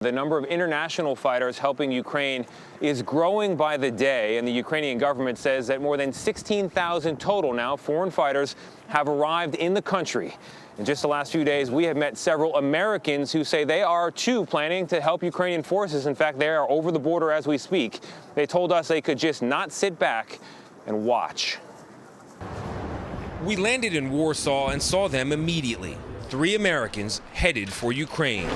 The number of international fighters helping Ukraine is growing by the day, and the Ukrainian government says that more than 16,000 total now foreign fighters have arrived in the country. In just the last few days, we have met several Americans who say they are, too, planning to help Ukrainian forces. In fact, they are over the border as we speak. They told us they could just not sit back and watch. We landed in Warsaw and saw them immediately. 3 Americans headed for Ukraine.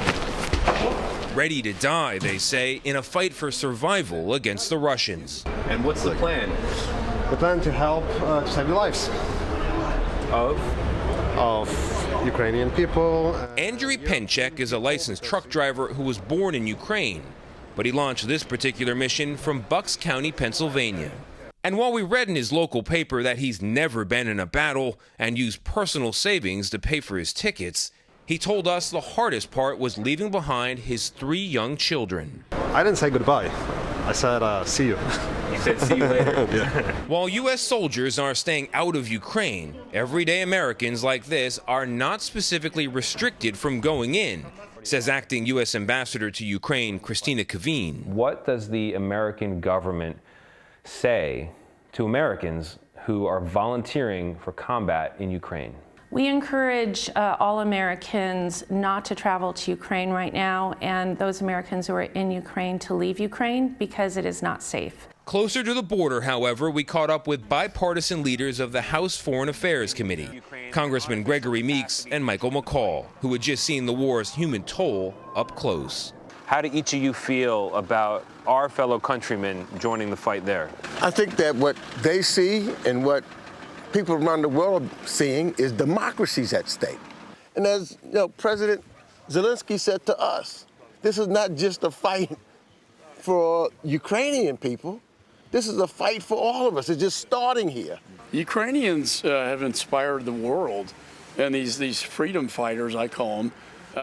Ready to die, they say, in a fight for survival against the Russians. And what's the plan? The plan to help to save the lives of Ukrainian people. Andriy Penchek is a licensed truck driver who was born in Ukraine, but he launched this particular mission from Bucks County, Pennsylvania. And while we read in his local paper that he's never been in a battle and used personal savings to pay for his tickets, he told us the hardest part was leaving behind his 3 young children. I didn't say goodbye. I said, see you. You said see you later? Yeah. While U.S. soldiers are staying out of Ukraine, everyday Americans like this are not specifically restricted from going in, says acting U.S. Ambassador to Ukraine, Christina Kaveen. What does the American government say to Americans who are volunteering for combat in Ukraine? We encourage all Americans not to travel to Ukraine right now, and those Americans who are in Ukraine to leave Ukraine because it is not safe. Closer to the border, however, we caught up with bipartisan leaders of the House Foreign Affairs Committee, Congressman Gregory Meeks and Michael McCaul, who had just seen the war's human toll up close. How do each of you feel about our fellow countrymen joining the fight there? I think that what they see and what people around the world are seeing is democracy's at stake. And as you know, President Zelensky said to us, this is not just a fight for Ukrainian people. This is a fight for all of us. It's just starting here. Ukrainians have inspired the world, and these freedom fighters, I call them.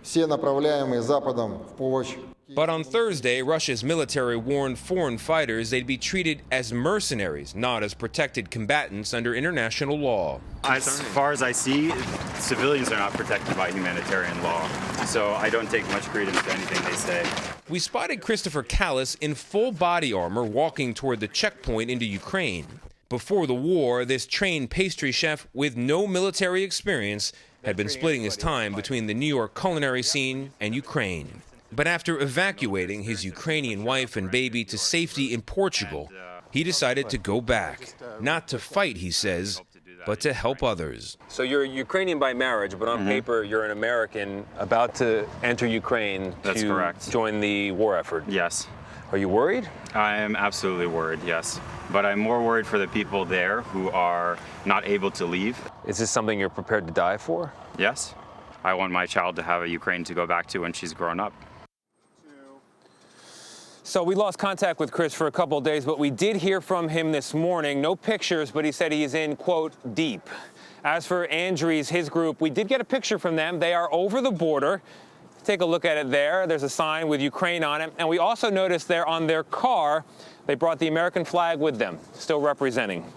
Все направляемые Западом в помощь. But on Thursday, Russia's military warned foreign fighters they'd be treated as mercenaries, not as protected combatants under international law. As far as I see, civilians are not protected by humanitarian law, so I don't take much credence to anything they say. We spotted Christopher Callis in full body armor walking toward the checkpoint into Ukraine. Before the war, this trained pastry chef with no military experience had been splitting his time between the New York culinary scene and Ukraine. But after evacuating his Ukrainian wife and baby to safety in Portugal, he decided to go back. Not to fight, he says, but to help others. So you're Ukrainian by marriage, but on paper you're an American about to enter Ukraine That's correct. Join the war effort. Yes. Are you worried? I am absolutely worried, yes. But I'm more worried for the people there who are not able to leave. Is this something you're prepared to die for? Yes. I want my child to have a Ukraine to go back to when she's grown up. So we lost contact with Chris for a couple of days, but we did hear from him this morning. No pictures, but he said he is in, quote, deep. As for Andriy's, his group, we did get a picture from them. They are over the border. Take a look at it there. There's a sign with Ukraine on it. And we also noticed there on their car, they brought the American flag with them, still representing.